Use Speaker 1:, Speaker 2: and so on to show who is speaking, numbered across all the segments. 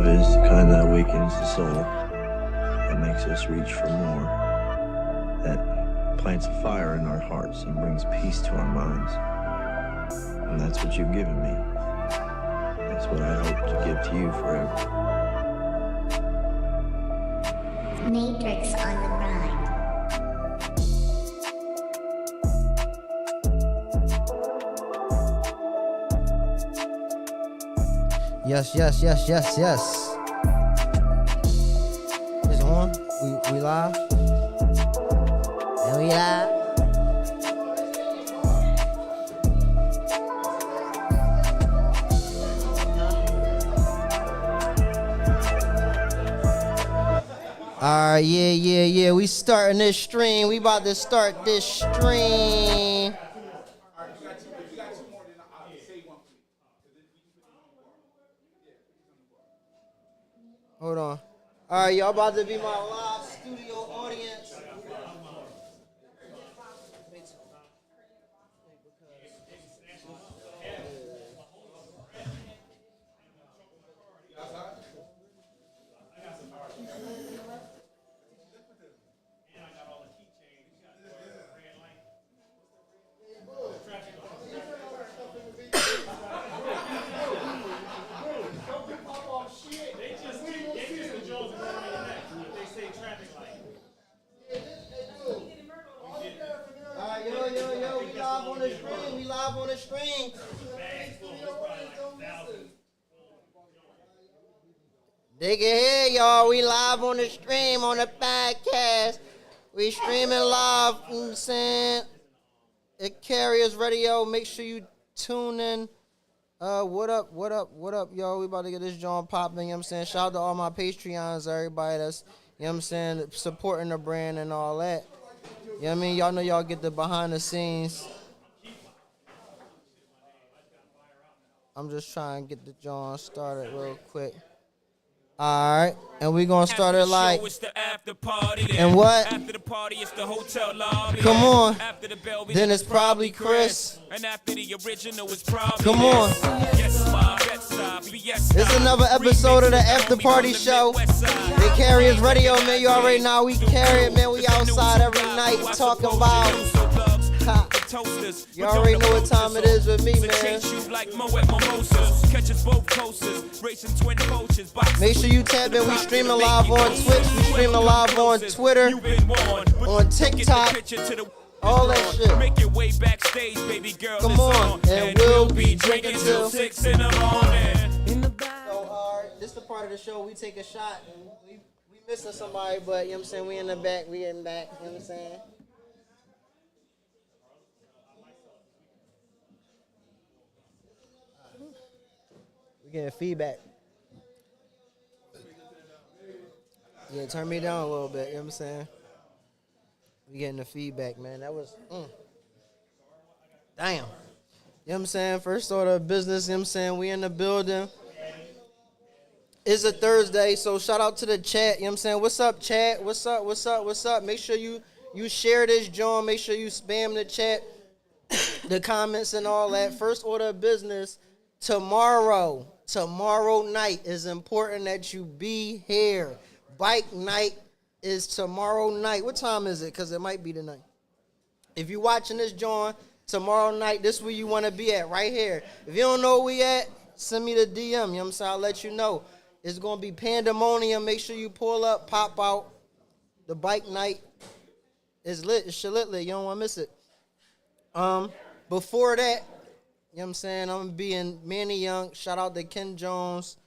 Speaker 1: love is the kind that awakens the soul, that makes us reach for more, that plants a fire in our hearts and brings peace to our minds. And that's what you've given me. That's what I hope to give to you forever.
Speaker 2: Matrix on the grind.
Speaker 3: Yes. It's on. We live. And we live. All right, yeah. We starting this stream. We about to start this stream. Hold on. All right, y'all about to be my live studio audience. We live on the stream. They can hear y'all. We live on the stream on the podcast. We streaming live. You know what I'm saying? At Carriers Radio. Make sure you tune in. What up, y'all? We about to get this joint popping. You know what I'm saying? Shout out to all my Patreons, everybody that's, you know what I'm saying, supporting the brand and all that. You know what I mean? Y'all know y'all get the behind the scenes. I'm just trying to get the joint started real quick. All right, and we gonna start it like. And what? After the party, it's the hotel lobby. Come on. After the bell, then it's probably Chris. And after the original, it's probably. Come on. It's another episode of the After Party Show. They Carriers Radio, man. You already know we carry it, man. We outside every night talking about. You already know what time it is with me, man. Make sure you tap in. We streaming live on Twitch. We streaming live on Twitter, on TikTok, all that shit. Make your way backstage, baby girl. Come on, and we'll be drinking till 6 in the morning. So, this is the part of the show we take a shot. And we missing somebody, but you know what I'm saying, we in the back, we in back. You know what I'm saying? Getting feedback. Yeah, turn me down a little bit, you know what I'm saying? We getting the feedback, man. That was, damn. You know what I'm saying? First order of business, you know what I'm saying? We in the building. It's a Thursday, so shout out to the chat, you know what I'm saying? What's up, chat? What's up? Make sure you share this, John. Make sure you spam the chat, the comments and all that. First order of business, tomorrow night is important that you be here. Bike night is tomorrow night. What time is it? Because it might be tonight. If you're watching this, John, tomorrow night, this is where you want to be at, right here. If you don't know where we at, send me the DM. You know what I'm saying? I'll let you know. It's going to be pandemonium. Make sure you pull up, pop out. The bike night is lit. It's lit. You don't want to miss it. Before that, you know what I'm saying? I'm being Manny Young. Shout out to Ken Jones.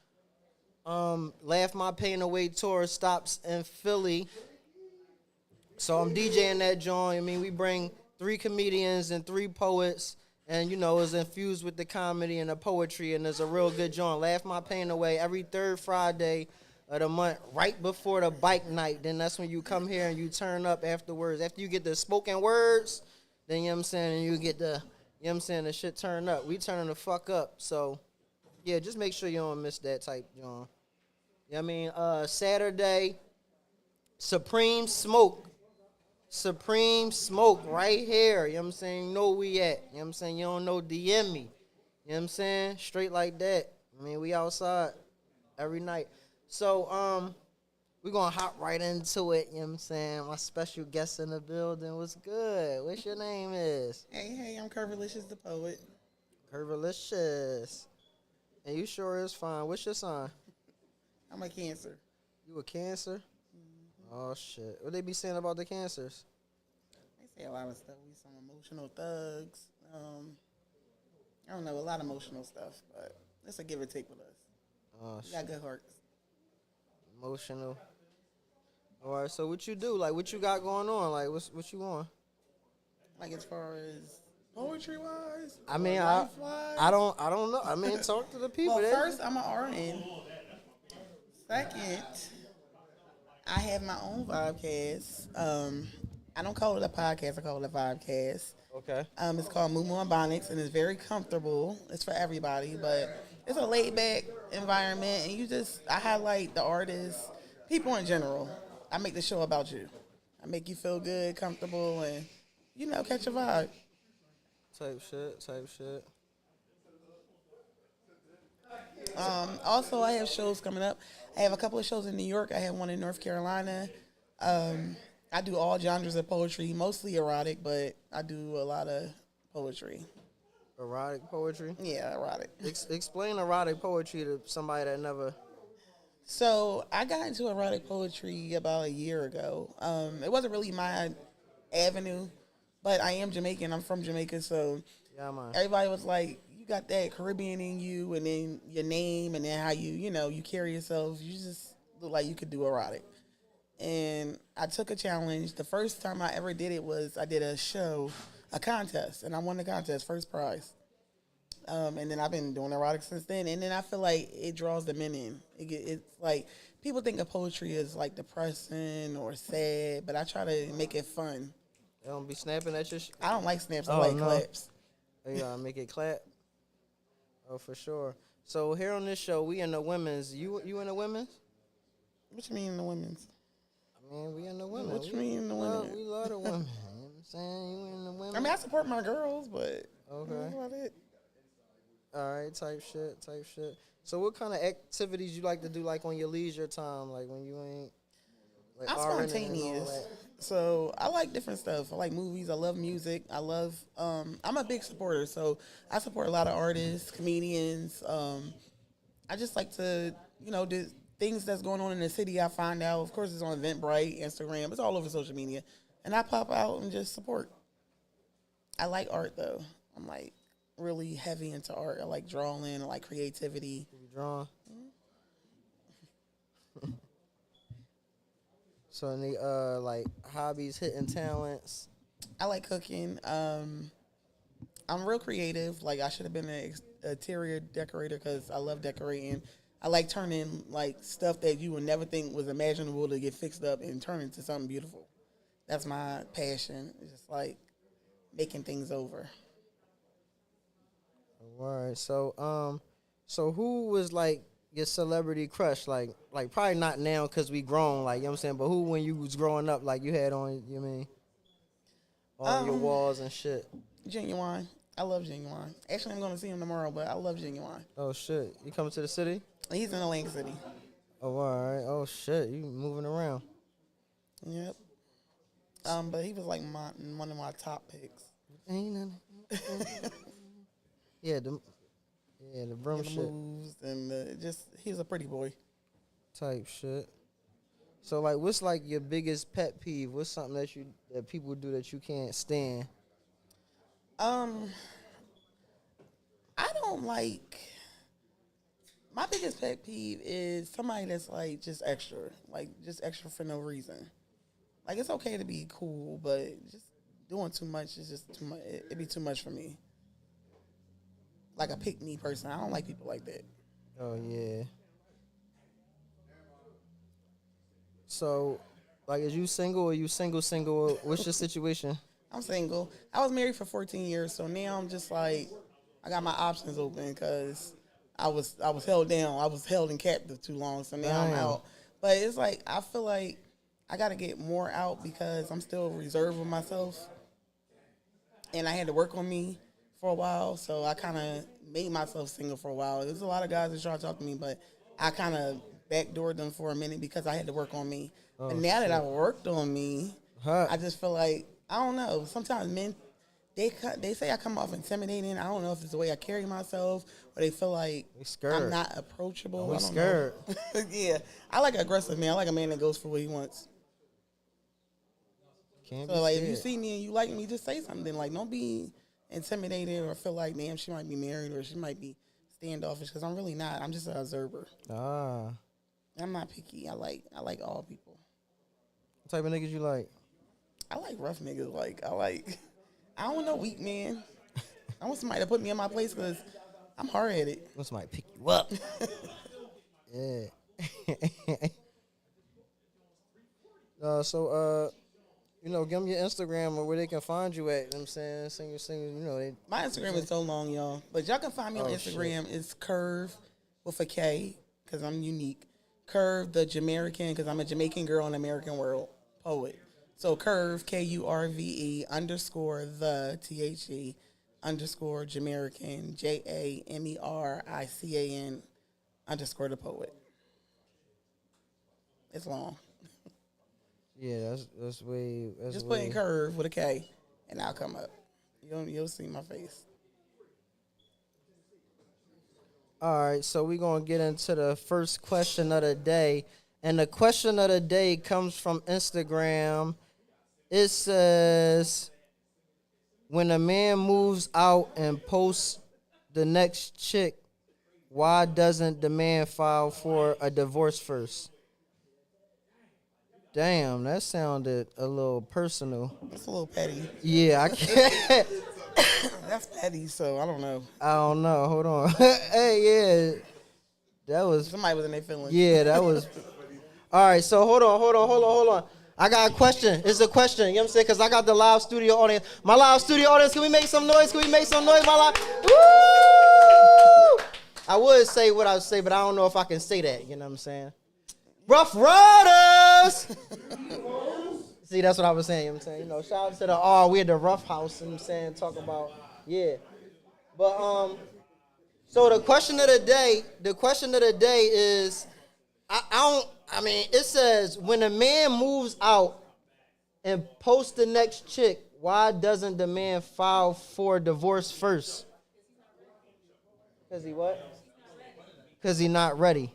Speaker 3: Laugh My Pain Away tour stops in Philly. So I'm DJing that joint. I mean, we bring 3 comedians and 3 poets. And, you know, it's infused with the comedy and the poetry. And it's a real good joint. Laugh My Pain Away every 3rd Friday of the month, right before the bike night. Then that's when you come here and you turn up afterwards. After you get the spoken words, then, you know what I'm saying, and you get the... You know what I'm saying? The shit turn up. We turning the fuck up. So, yeah, just make sure you don't miss that type, John. You know what I mean? Saturday, Supreme Smoke right here. You know what I'm saying? You know where we at. You know what I'm saying? You don't know, DM me. You know what I'm saying? Straight like that. I mean, we outside every night. So we're gonna hop right into it, you know what I'm saying? My special guest in the building. What's good? What's your name is?
Speaker 4: Hey, I'm Curvilicious the Poet.
Speaker 3: Curvilicious. And you sure is fine. What's your sign?
Speaker 4: I'm a Cancer.
Speaker 3: You a Cancer? Oh shit. What they be saying about the Cancers?
Speaker 4: They say a lot of stuff. We some emotional thugs. I don't know, a lot of emotional stuff, but it's a give and take with us.
Speaker 3: Oh
Speaker 4: We got
Speaker 3: shit.
Speaker 4: good hearts.
Speaker 3: Emotional. All right. So what you do? Like what you got going on? Like what you on?
Speaker 4: Like as far as poetry wise,
Speaker 3: I mean,
Speaker 4: life wise.
Speaker 3: I don't know. I mean, talk to the people.
Speaker 4: Well,
Speaker 3: They-
Speaker 4: first I'm an RN. Second, I have my own vibecast. I don't call it a podcast. I call it a vibecast.
Speaker 3: Okay.
Speaker 4: It's called Moo Moo and Bonics, and it's very comfortable. It's for everybody, but it's a laid back environment, and I highlight the artists, people in general. I make the show about you. I make you feel good, comfortable, and catch a vibe.
Speaker 3: Type shit.
Speaker 4: Also, I have shows coming up. I have a couple of shows in New York. I have one in North Carolina. I do all genres of poetry, mostly erotic, but I do a lot of poetry.
Speaker 3: Erotic poetry.
Speaker 4: Yeah, erotic.
Speaker 3: Explain erotic poetry to somebody that never.
Speaker 4: So I got into erotic poetry about a year ago. It wasn't really my avenue, but I am Jamaican. I'm from Jamaica, so
Speaker 3: Yeah, man.
Speaker 4: everybody was like, "You got that Caribbean in you," and then your name, and then how you carry yourself. You just look like you could do erotic. And I took a challenge. The first time I ever did it was I did a contest, and I won the contest, first prize. And then I've been doing erotic since then. And then I feel like it draws the men in. It's like people think of poetry as like depressing or sad, but I try to make it fun.
Speaker 3: They don't be snapping at your.
Speaker 4: I don't like snaps. I
Speaker 3: Oh,
Speaker 4: like
Speaker 3: no.
Speaker 4: claps.
Speaker 3: You gotta make it clap. Oh, for sure. So here on this show, we in the women's. You in the women's?
Speaker 4: What you mean in the women's?
Speaker 3: I mean, we in the women.
Speaker 4: What you mean in the women?
Speaker 3: We love the women. You know what I'm saying? You in the women.
Speaker 4: I mean, I support my girls, but
Speaker 3: Okay.
Speaker 4: that's about it.
Speaker 3: All right, type shit. So what kind of activities you like to do, like on your leisure time, like when you ain't like
Speaker 4: I'm
Speaker 3: RNing and all
Speaker 4: spontaneous.
Speaker 3: that?
Speaker 4: So I like different stuff. I like movies. I love music. I'm a big supporter. So I support a lot of artists, comedians. I just like to, do things that's going on in the city. I find out. Of course, it's on Eventbrite, Instagram. It's all over social media. And I pop out and just support. I like art, though. I'm like really heavy into art. I like drawing. I like creativity.
Speaker 3: You drawing? So any like hobbies, hidden talents?
Speaker 4: I like cooking. I'm real creative. Like I should have been an interior decorator because I love decorating. I like turning like stuff that you would never think was imaginable to get fixed up and turn into something beautiful. That's my passion. It's just like making things over.
Speaker 3: All right. So who was like your celebrity crush? Like probably not now because we grown. Like you know what I'm saying. But who when you was growing up, like you had on you mean on your walls and shit.
Speaker 4: Genuine. I love Genuine. Actually, I'm going to see him tomorrow, but I love Genuine.
Speaker 3: Oh shit! You coming to the city?
Speaker 4: He's in Atlantic City.
Speaker 3: Oh all right. Oh shit! You moving around?
Speaker 4: Yep. But he was like one of my top picks.
Speaker 3: Ain't nothing. Yeah, the broom
Speaker 4: The
Speaker 3: shit
Speaker 4: moves and he's a pretty boy.
Speaker 3: type shit. So like, what's like your biggest pet peeve? What's something that people do that you can't stand?
Speaker 4: I don't like. My biggest pet peeve is somebody that's like just extra for no reason. Like it's okay to be cool, but just doing too much is just too much. It'd be too much for me. Like a pick me person, I don't like people like that.
Speaker 3: Oh yeah. So, like, is you single or you single? What's your situation?
Speaker 4: I'm single. I was married for 14 years, so now I'm just like, I got my options open because I was held down. I was held in captive too long, so now I'm
Speaker 3: Damn.
Speaker 4: out. But it's like I feel like I got to get more out because I'm still reserved with myself, and I had to work on me for a while. So I kind of made myself single for a while. There's a lot of guys that try to talk to me, but I kind of backdoored them for a minute because I had to work on me.
Speaker 3: Oh,
Speaker 4: but now that I worked on me,
Speaker 3: Huh.
Speaker 4: I just feel like I don't know. Sometimes men they say I come off intimidating. I don't know if it's the way I carry myself or they feel like
Speaker 3: We scared.
Speaker 4: I'm not approachable.
Speaker 3: We
Speaker 4: I don't
Speaker 3: scared.
Speaker 4: know. Yeah, I like an aggressive man. I like a man that goes for what he wants.
Speaker 3: Can't
Speaker 4: So
Speaker 3: be
Speaker 4: like, if you
Speaker 3: scared.
Speaker 4: see me and you like me, just say something. Like, don't be intimidated or feel like, damn, she might be married or she might be standoffish. Because I'm really not. I'm just an observer.
Speaker 3: Ah.
Speaker 4: I'm not picky. I like all people.
Speaker 3: What type of niggas you like?
Speaker 4: I like rough niggas. I don't want no weak man. I want somebody to put me in my place because I'm hard at it.
Speaker 3: What's might pick you up? Yeah. You know, give them your Instagram or where they can find you at. You know what I'm saying? Sing, you know.
Speaker 4: My Instagram is so long, y'all. But y'all can find me on Instagram. It's Curve with a K because I'm unique. Curve the Jamaican because I'm a Jamaican girl in American world poet. So Curve, KURVE underscore the THE underscore Jamaican JAMERICAN underscore the poet. It's long.
Speaker 3: Yeah, that's way. That's
Speaker 4: Just
Speaker 3: way.
Speaker 4: put in Curve with a K and I'll come up. You'll see my face.
Speaker 3: All right, so we're going to get into the first question of the day. And the question of the day comes from Instagram. It says, when a man moves out and posts the next chick, why doesn't the man file for a divorce first? Damn, that sounded a little personal.
Speaker 4: It's a little petty.
Speaker 3: Yeah, I can't.
Speaker 4: That's petty, so I don't know.
Speaker 3: I don't know. Hold on. Hey, yeah. That was.
Speaker 4: Somebody was in their feelings.
Speaker 3: Yeah, that was. All right, so hold on. I got a question. It's a question. You know what I'm saying? Because I got the live studio audience. My live studio audience, can we make some noise? My live. Woo! I would say what I would say, but I don't know if I can say that. You know what I'm saying? Rough Riders! See, that's what I was saying. You know what I'm saying? You know, shout out to the we at the Rough House. You know what I'm saying? Talk about, yeah. But, so the question of the day is, it says, when a man moves out and posts the next chick, why doesn't the man file for divorce first? Because he what? Because he not ready.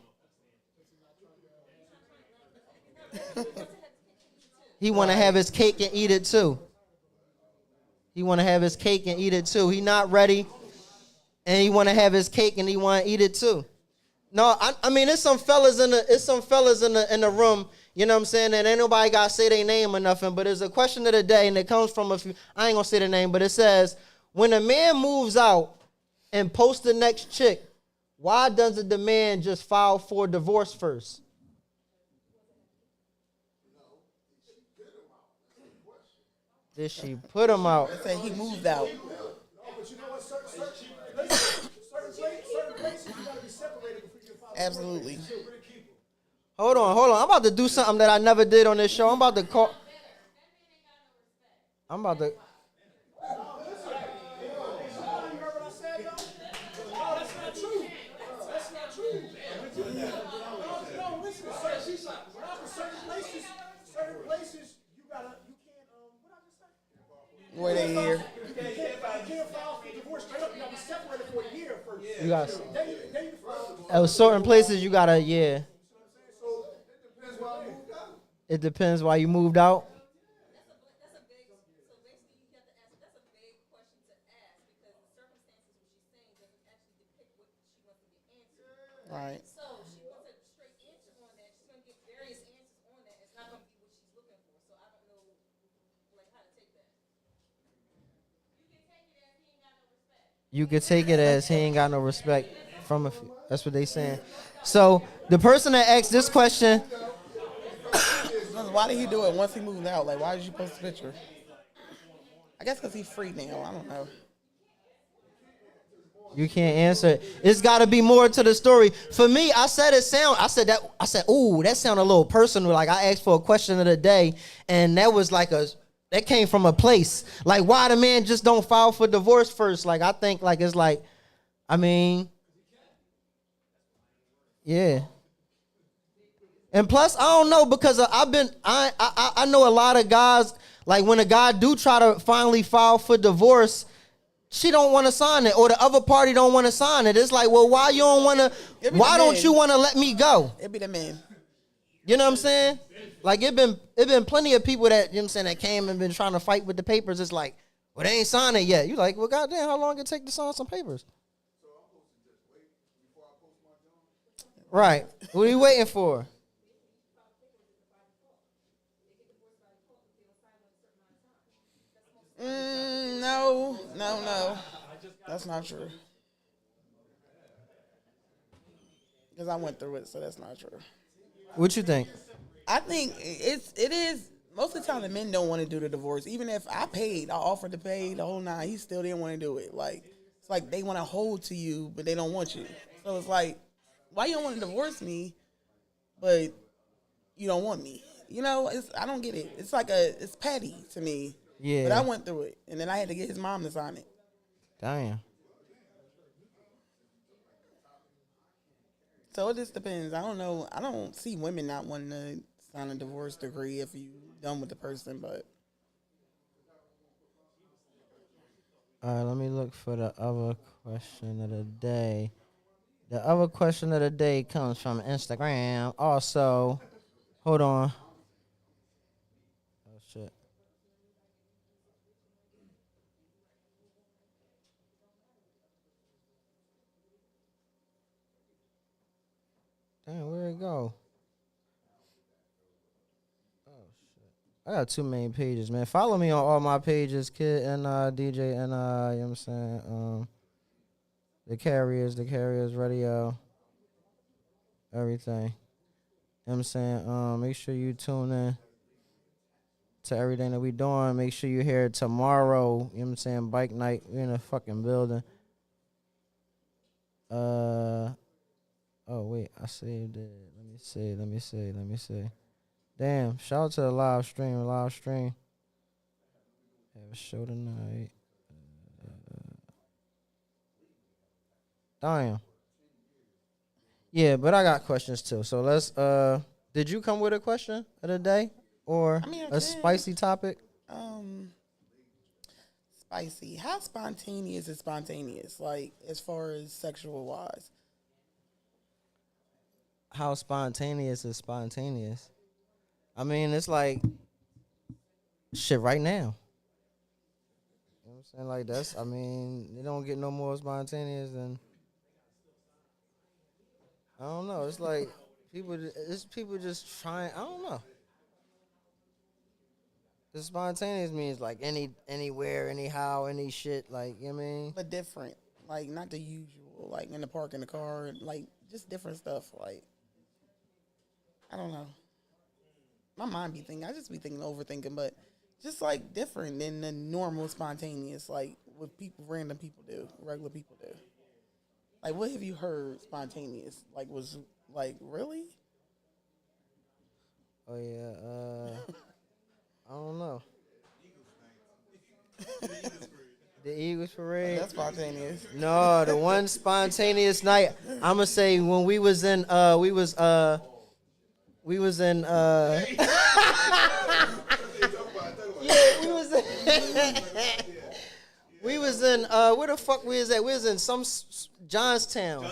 Speaker 3: He want to have his cake and eat it too. He not ready, and he want to have his cake and he want to eat it too. No, I mean, it's some fellas in the room. You know what I'm saying? And ain't nobody got to say their name or nothing. But it's a question of the day, and it comes from a few. I ain't gonna say the name, but it says, when a man moves out and posts the next chick, why doesn't the man just file for divorce first? Did she put him out?
Speaker 4: Say he moved out.
Speaker 5: But you know what? Certain places you gotta be separated before you can follow.
Speaker 4: Absolutely.
Speaker 3: Hold on. I'm about to do something that I never did on this show. I'm about to call. I'm about to.
Speaker 5: Certain places you can't, what I just say?
Speaker 4: Were they here?
Speaker 5: You can't file for divorce straight up. You gotta be separated for a year first.
Speaker 3: You got.
Speaker 5: Then you file.
Speaker 3: At certain places you gotta. Yeah.
Speaker 5: So it depends why I moved out.
Speaker 3: It depends why you moved out.
Speaker 4: Right.
Speaker 6: So she wants a straight answer on that. She's going to get various answers on that. It's not going to be what she's looking for. So I don't know, like, how to take that.
Speaker 3: You could take it as he ain't got no respect from a. That's what they saying. So the person that asked this question.
Speaker 4: Why did he do it once he moved out? Like, why did you post the picture? I guess because he's free now. I don't know.
Speaker 3: You can't answer it. It's got to be more to the story. For me, I said, ooh, that sounded a little personal. Like, I asked for a question of the day, and that was like that came from a place. Like, why the man just don't file for divorce first? Like, I think, like, it's like, I mean, yeah. And plus, I don't know because I know a lot of guys, like when a guy do try to finally file for divorce, she don't want to sign it or the other party don't want to sign it. It's like, well, why you don't want to, why don't you want to let me go?
Speaker 4: It be the men.
Speaker 3: You know what I'm saying? Like it been plenty of people that, you know what I'm saying, that came and been trying to fight with the papers. It's like, well, they ain't signed it yet. You like, well, goddamn, how long it take to sign some papers? Right. What are you waiting for?
Speaker 4: No. That's not true. Because I went through it, so that's not true.
Speaker 3: What you think?
Speaker 4: I think it is. Most of the time, the men don't want to do the divorce. Even if I offered to pay the whole nine, he still didn't want to do it. Like, it's like they want to hold to you, but they don't want you. So it's like, why you don't want to divorce me, but you don't want me? You know, I don't get it. It's like it's petty to me.
Speaker 3: Yeah.
Speaker 4: But I went through it, and then I had to get his mom to sign it.
Speaker 3: Damn.
Speaker 4: So it just depends. I don't know. I don't see women not wanting to sign a divorce decree if you done with the person, but.
Speaker 3: All right, let me look for the other question of the day. The other question of the day comes from Instagram. Also, hold on. Oh, shit. Damn, where'd it go? Oh, shit. I got too many pages, man. Follow me on all my pages, Kid and DJ and, you know what I'm saying? The Carriers Radio, everything. You know what I'm saying? Make sure you tune in to everything that we doing. Make sure you're here tomorrow. You know what I'm saying? Bike night. We're in a fucking building. Oh, wait. I saved it. Let me see. Damn. Shout out to the live stream. Have a show tonight. Damn. Yeah, but I got questions too. So let's did you come with a question of the day or a spicy topic?
Speaker 4: Spicy. How spontaneous is spontaneous? Like as far as sexual wise?
Speaker 3: How spontaneous is spontaneous? I mean, it's like shit right now. You know what I'm saying? Like that's, I mean, it don't get no more spontaneous than, I don't know. It's like people just trying. I don't know. The spontaneous means like anywhere, anyhow, any shit. Like, you know what I mean?
Speaker 4: But different. Like not the usual. Like in the park, in the car. Like just different stuff. Like I don't know. My mind be thinking. I just be thinking, overthinking. But just like different than the normal spontaneous. Like what people, random people do, regular people do. Like, what have you heard spontaneous? Like, was, like, really?
Speaker 3: Oh, yeah. I don't know. The Eagles parade.
Speaker 4: That's spontaneous.
Speaker 3: No, the one spontaneous night, I'm going to say when we was in, we was in, we was in, where the fuck we was at? We was in some Johnstown.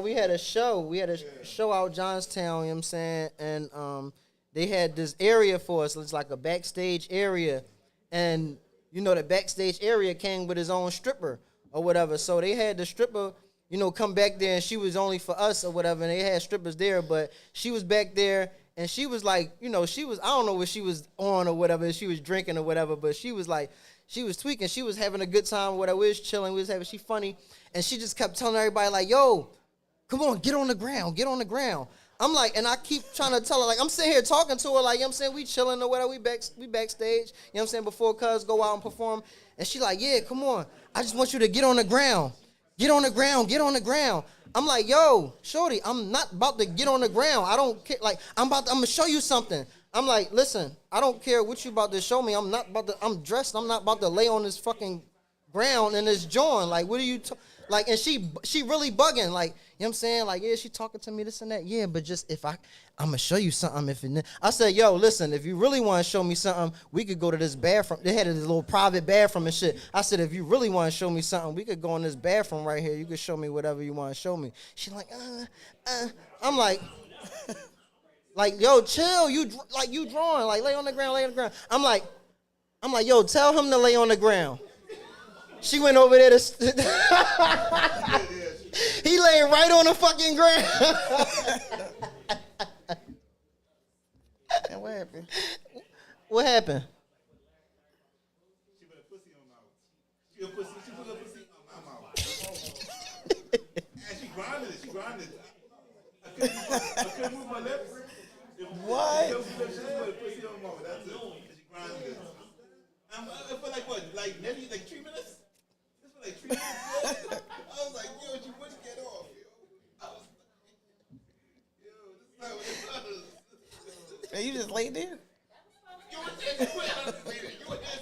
Speaker 3: We had a show. We had a show out Johnstown, you know what I'm saying? And they had this area for us. It's like a backstage area. And, you know, the backstage area came with his own stripper or whatever. So they had the stripper, you know, come back there, and she was only for us or whatever. And they had strippers there, but she was back there. And she was like, you know, she was, I don't know what she was on or whatever. She was drinking or whatever, but she was like, she was tweaking. She was having a good time or whatever. We was chilling. We was having, she funny. And she just kept telling everybody like, yo, come on, get on the ground. Get on the ground. I'm like, and I keep trying to tell her, like, I'm sitting here talking to her, like, you know what I'm saying, we chilling or whatever. We backstage, you know what I'm saying, before cuz go out and perform. And she like, yeah, come on. I just want you to get on the ground. Get on the ground. Get on the ground. I'm like, yo, shorty, I'm not about to get on the ground. I don't care. Like, I'm going to show you something. I'm like, listen, I don't care what you about to show me. I'm dressed. I'm not about to lay on this fucking ground and this joint. Like, what are you Like, and she really bugging. Like, you know what I'm saying? Like, yeah, she talking to me, this and that. Yeah, but just I'm going to show you something. I said, yo, listen, if you really want to show me something, we could go to this bathroom. They had this little private bathroom and shit. I said, if you really want to show me something, we could go in this bathroom right here. You could show me whatever you want to show me. She like, I'm like, yo, chill. You drawing. Like, lay on the ground. I'm like, yo, tell him to lay on the ground. She went over there to... He laying right on the fucking ground.
Speaker 4: And what happened?
Speaker 3: What happened?
Speaker 5: She put a pussy on my mouth. She put a pussy on my mouth. And she grinded it. I couldn't move my lips.
Speaker 4: What?
Speaker 5: She put a pussy on my mouth. That's it. And she grinded it. I feel like what? Like maybe like 3 minutes? This was like 3 minutes. I was like, yo, you wouldn't get off, yo. I was like, yo, this is not what it was.
Speaker 4: And you just laid there?
Speaker 5: You were there. You were there like you were there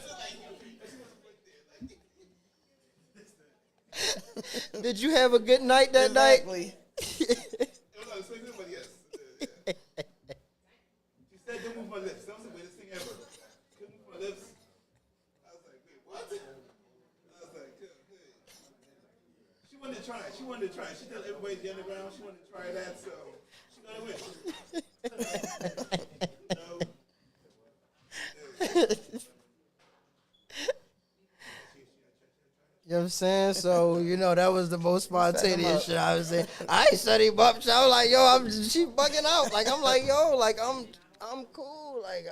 Speaker 5: like
Speaker 3: Did you have a good night that
Speaker 4: Exactly.
Speaker 5: it was like swinging, but yes. She said, don't move my lips. That was the weirdest thing ever. Couldn't move my lips. I was like, wait, what? I was like, hey. She wanted to try it. She told everybody at the underground she wanted to try that, so she got it with.
Speaker 3: You know what I'm saying? So, that was the most spontaneous shit I was saying. I ain't set him up. So I was like, yo, she bugging out. Like, I'm like, yo, like, I'm cool. Like,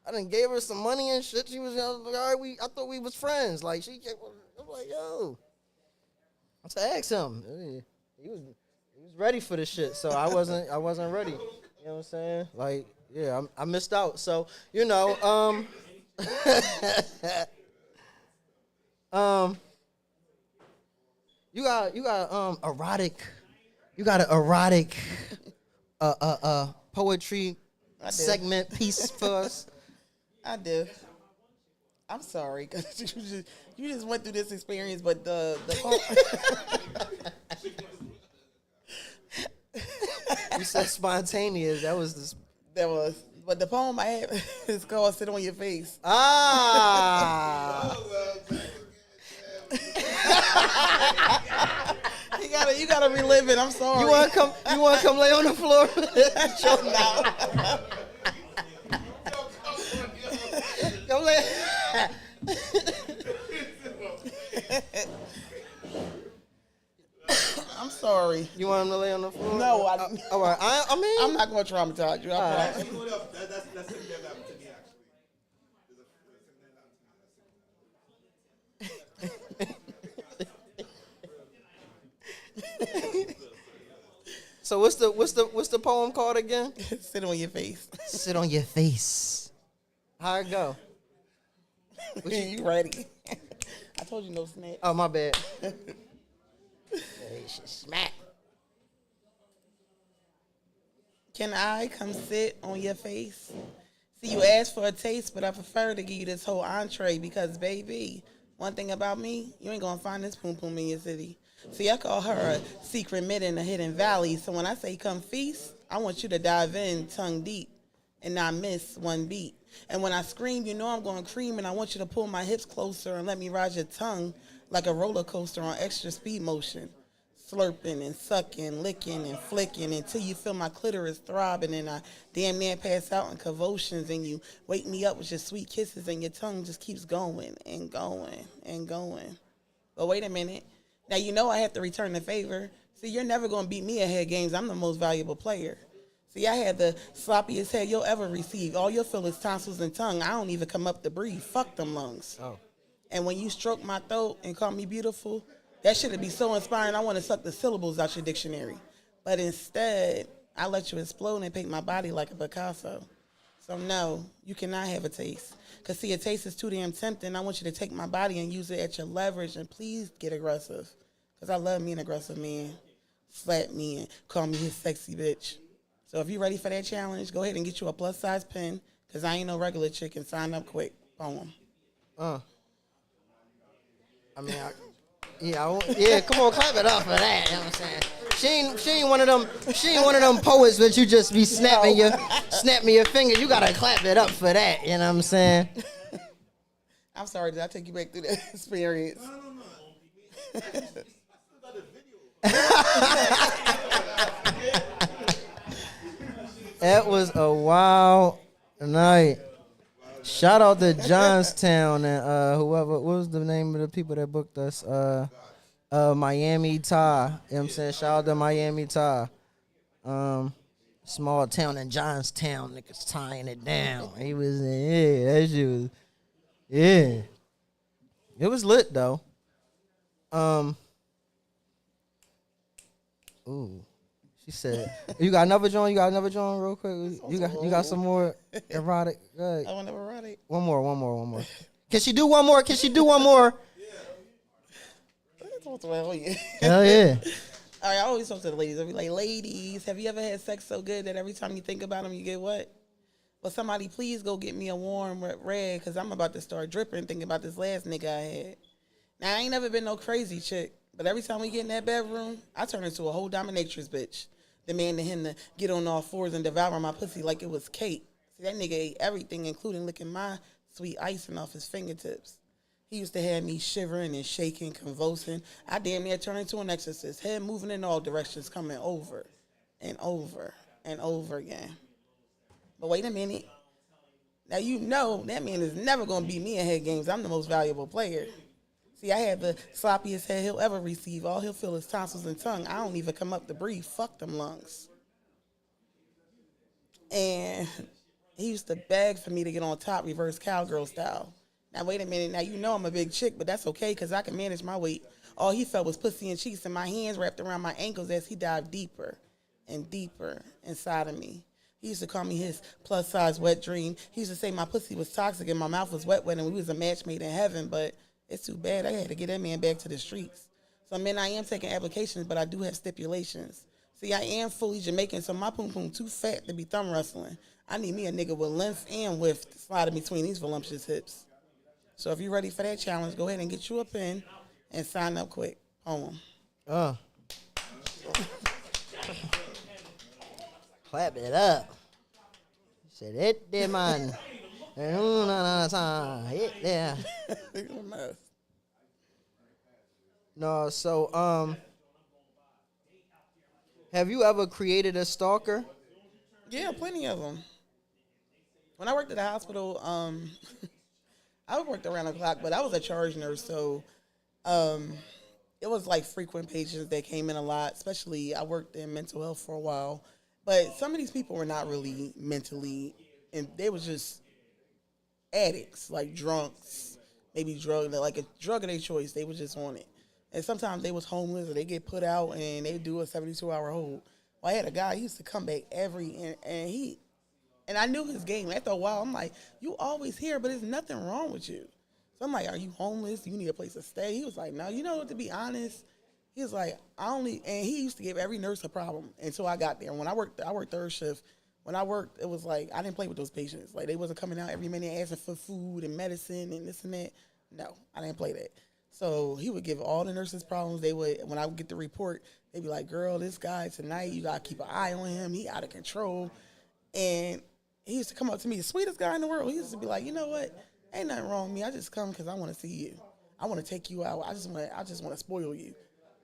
Speaker 3: I done gave her some money and shit. She was like, all right, I thought we was friends. Like, I was like, yo. I said, ask him. He was ready for the shit. So I wasn't ready. You know what I'm saying? Like, yeah, I missed out. So, you got an erotic poetry segment piece for us.
Speaker 4: I do. I'm sorry, because you just went through this experience, but the
Speaker 3: You said spontaneous.
Speaker 4: but the poem I have is called "Sit on Your Face."
Speaker 3: Ah.
Speaker 4: You gotta relive it. I'm sorry.
Speaker 3: You wanna come lay on the floor? Come lay.
Speaker 4: I'm sorry.
Speaker 3: You want him to lay on the floor?
Speaker 4: No,
Speaker 3: all right. I mean,
Speaker 4: I'm not gonna traumatize you. I promise.
Speaker 5: You know what else? That's something that happened to me, actually.
Speaker 3: So what's the poem called again?
Speaker 4: Sit on your face.
Speaker 3: Sit on your face. How it go?
Speaker 4: You ready? I told you no snap.
Speaker 3: Oh, my bad. Smack.
Speaker 4: Can I come sit on your face? See, you asked for a taste, but I prefer to give you this whole entree because, baby, one thing about me, you ain't gonna find this poom poom in your city. See, I call her a secret mid in a hidden valley. So when I say come feast, I want you to dive in tongue deep and not miss one beat. And when I scream, you know I'm going to cream, and I want you to pull my hips closer and let me ride your tongue like a roller coaster on extra speed motion. Slurping and sucking, licking and flicking until you feel my clitoris throbbing and I damn near pass out in convulsions and you wake me up with your sweet kisses and your tongue just keeps going and going and going. But wait a minute. Now you know I have to return the favor. See, you're never going to beat me at head games. I'm the most valuable player. See, I had the sloppiest head you'll ever receive. All you'll feel is tonsils and tongue. I don't even come up to breathe. Fuck them lungs.
Speaker 3: Oh.
Speaker 4: And when you stroke my throat and call me beautiful, that shit'd be so inspiring. I want to suck the syllables out your dictionary. But instead, I let you explode and paint my body like a Picasso. So no, you cannot have a taste. Because see, a taste is too damn tempting. I want you to take my body and use it at your leverage. And please get aggressive. Because I love me an aggressive man. Slap me and call me his sexy bitch. So if you're ready for that challenge, go ahead and get you a plus-size pen. Because I ain't no regular chick and sign up quick. Poem.
Speaker 3: I mean, Yeah, come on, clap it up for that. You know what I'm saying? She ain't one of them. She ain't one of them poets that you just be snapping your finger. You gotta clap it up for that. You know what I'm saying?
Speaker 4: I'm sorry, did I take you back through that experience?
Speaker 3: That was a wild night. Shout out to Johnstown and whoever. What was the name of the people that booked us? Miami Ty. You know what I'm saying? Shout out to Miami Ty. Small town in Johnstown, niggas tying it down. He was that shit was It was lit though. Ooh. She said, "You got another joint? You got another joint, real quick? You got some more erotic?
Speaker 4: I want erotic.
Speaker 3: One more. Can she do one more?
Speaker 4: Well, yeah.
Speaker 3: Hell yeah!
Speaker 4: All right, I always talk to the ladies. I be like, ladies, have you ever had sex so good that every time you think about them, you get what? Well, somebody please go get me a warm red because I'm about to start dripping thinking about this last nigga I had. Now, I ain't never been no crazy chick, but every time we get in that bedroom, I turn into a whole dominatrix bitch. Demanding him to get on all fours and devour my pussy like it was cake. See, that nigga ate everything, including licking my sweet icing off his fingertips. He used to have me shivering and shaking, convulsing. I damn near turned into an exorcist, head moving in all directions, coming over and over and over again. But wait a minute. Now you know that man is never going to beat me in head games. I'm the most valuable player. See, I had the sloppiest head he'll ever receive. All he'll feel is tonsils and tongue. I don't even come up to breathe. Fuck them lungs. And he used to beg for me to get on top, reverse cowgirl style. Now, wait a minute. Now, you know I'm a big chick, but that's okay because I can manage my weight. All he felt was pussy and cheeks and my hands wrapped around my ankles as he dived deeper and deeper inside of me. He used to call me his plus-size wet dream. He used to say my pussy was toxic and my mouth was wet and we was a match made in heaven, but it's too bad. I had to get that man back to the streets. So, man, I am taking applications, but I do have stipulations. See, I am fully Jamaican, so my poom-poom too fat to be thumb wrestling. I need me a nigga with length and width to slide in between these voluptuous hips. So if you're ready for that challenge, go ahead and get you a pen and sign up quick. Poem.
Speaker 3: Clap it up. Said it there, man. Hit there. No, so have you ever created a stalker?
Speaker 4: Yeah, plenty of them. When I worked at the hospital, I worked around the clock, but I was a charge nurse, so it was like frequent patients that came in a lot. Especially, I worked in mental health for a while, but some of these people were not really mentally, and they was just addicts, like drunks, maybe like a drug of their choice. They was just on it. And sometimes they was homeless or they get put out and they do a 72-hour hold. Well, I had a guy, he used to come back and I knew his game. After a while, I'm like, you always here, but there's nothing wrong with you. So I'm like, are you homeless? Do you need a place to stay? He was like, no, you know what, to be honest, he was like, and he used to give every nurse a problem until I got there. When I worked third shift. When I worked, it was like, I didn't play with those patients. Like, they wasn't coming out every minute asking for food and medicine and this and that. No, I didn't play that. So he would give all the nurses problems. When I would get the report, they'd be like, girl, this guy tonight, you got to keep an eye on him. He out of control. And he used to come up to me, the sweetest guy in the world. He used to be like, you know what? Ain't nothing wrong with me. I just come because I want to see you. I want to take you out. I just want to spoil you.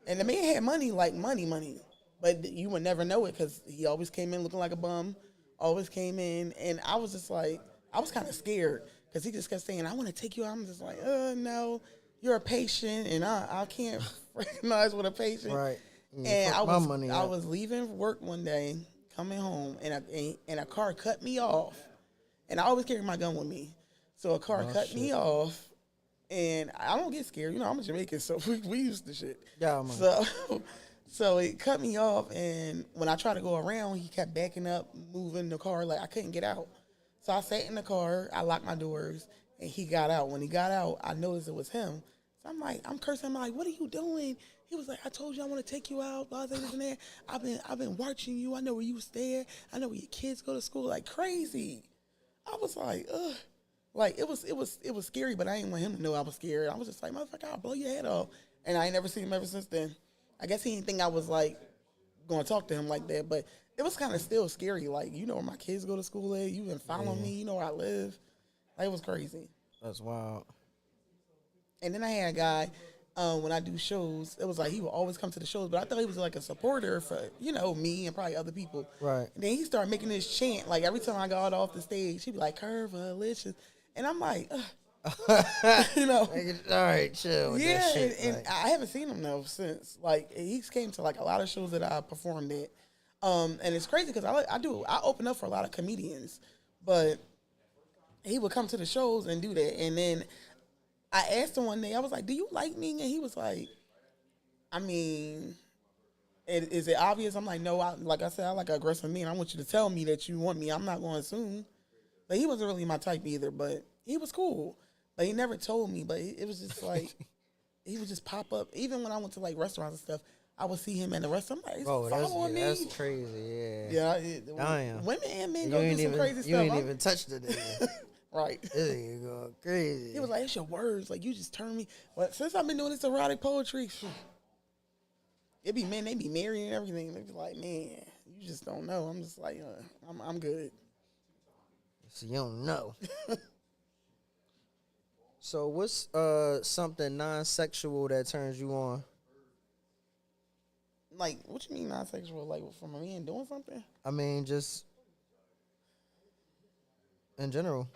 Speaker 4: And the man had money, like money. But you would never know it because he always came in looking like a bum. Always came in. And I was just like, I was kind of scared because he just kept saying, I want to take you out. I'm just like, no, you're a patient. And I can't recognize what a patient.
Speaker 3: Right.
Speaker 4: And I was leaving work one day, coming home, and a car cut me off. And I always carry my gun with me. So a car cut me off. And I don't get scared. You know, I'm a Jamaican, so we used to shit.
Speaker 3: Yeah, man.
Speaker 4: So it cut me off, and when I tried to go around, he kept backing up, moving the car. Like, I couldn't get out. So I sat in the car, I locked my doors, and he got out. When he got out, I noticed it was him. So I'm cursing him, like, what are you doing? He was like, I told you I want to take you out, blah, blah, blah, blah. I've been watching you. I know where you stay. I know where your kids go to school, like crazy. I was like, ugh. Like, it was scary, but I didn't want him to know I was scared. I was just like, motherfucker, I'll blow your head off. And I ain't never seen him ever since then. I guess he didn't think I was like going to talk to him like that, but it was kind of still scary. Like, you know where my kids go to school at? You been following me? You know where I live? Like, it was crazy.
Speaker 3: That's wild.
Speaker 4: And then I had a guy, when I do shows, it was like he would always come to the shows, but I thought he was like a supporter for, you know, me and probably other people.
Speaker 3: Right.
Speaker 4: And then he started making this chant. Like, every time I got off the stage, he'd be like, Curvilicious. And I'm like, you know.
Speaker 3: All right, chill with
Speaker 4: Yeah,
Speaker 3: that shit.
Speaker 4: and
Speaker 3: like.
Speaker 4: I haven't seen him though since. Like, he came to like a lot of shows that I performed at, and it's crazy because I open up for a lot of comedians, but he would come to the shows and do that. And then I asked him one day, I was like, "Do you like me?" And he was like, "I mean, is it obvious?" I'm like, "No, like I said, I like aggressive men. I want you to tell me that you want me. I'm not going to assume." But he wasn't really my type either. But he was cool. But he never told me. But it was just like he would just pop up. Even when I went to like restaurants and stuff, I would see him in the restaurant. I'm like, he's following me.
Speaker 3: That's crazy.
Speaker 4: Yeah,
Speaker 3: Damn.
Speaker 4: women and men go do some crazy stuff.
Speaker 3: You ain't even touched it.
Speaker 4: Right.
Speaker 3: This nigga going crazy.
Speaker 4: He was like, "It's your words. Like, you just turn me." But since I've been doing this erotic poetry, it be men. They be married and everything. They be like, "Man, you just don't know." I'm just like, I'm good.
Speaker 3: So you don't know. So what's something non-sexual that turns you on?
Speaker 4: Like, what you mean non-sexual? Like, from a man doing something?
Speaker 3: I mean, just in general.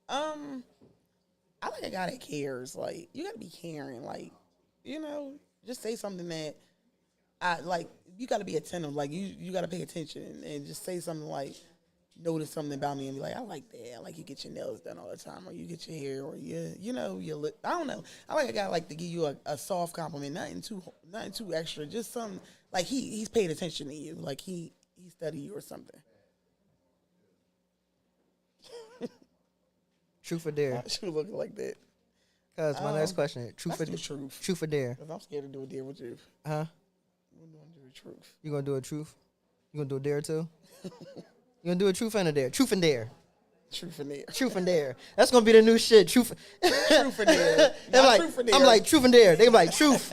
Speaker 4: I like a guy that cares. Like, you gotta be caring. Like, you know, just say something that I like. You gotta be attentive. Like, you gotta pay attention and just say something like, notice something about me and be like, "I like that. I like you get your nails done all the time, or you get your hair, or you know, your lip." I don't know. I like a guy like to give you a soft compliment, nothing too extra. Just something like he's paid attention to you, like he studied you or something.
Speaker 3: Truth or dare?
Speaker 4: I should look like that.
Speaker 3: Cause my next question: truth or
Speaker 4: truth?
Speaker 3: Truth or dare?
Speaker 4: Cause I'm scared to do a dare with you.
Speaker 3: Huh?
Speaker 4: I'm gonna do a truth.
Speaker 3: You gonna do a truth? You gonna do a dare too? You gonna do a truth and a dare? Truth and dare.
Speaker 4: Truth and dare.
Speaker 3: Truth and dare. That's gonna be the new shit. Truth.
Speaker 4: Truth and dare. Truth and dare.
Speaker 3: I'm like truth and dare. They be like truth.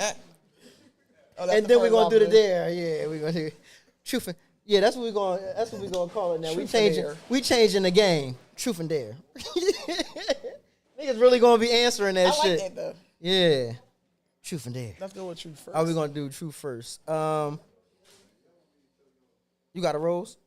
Speaker 3: And then we're gonna do the dare. Yeah, we're gonna do truth. Yeah, that's what we're gonna call it now. We changing the game. Truth and dare. Niggas really gonna be answering that shit.
Speaker 4: I like that though.
Speaker 3: Yeah. Truth and dare.
Speaker 4: Let's go with truth first.
Speaker 3: Are we gonna do truth first? You got a rose?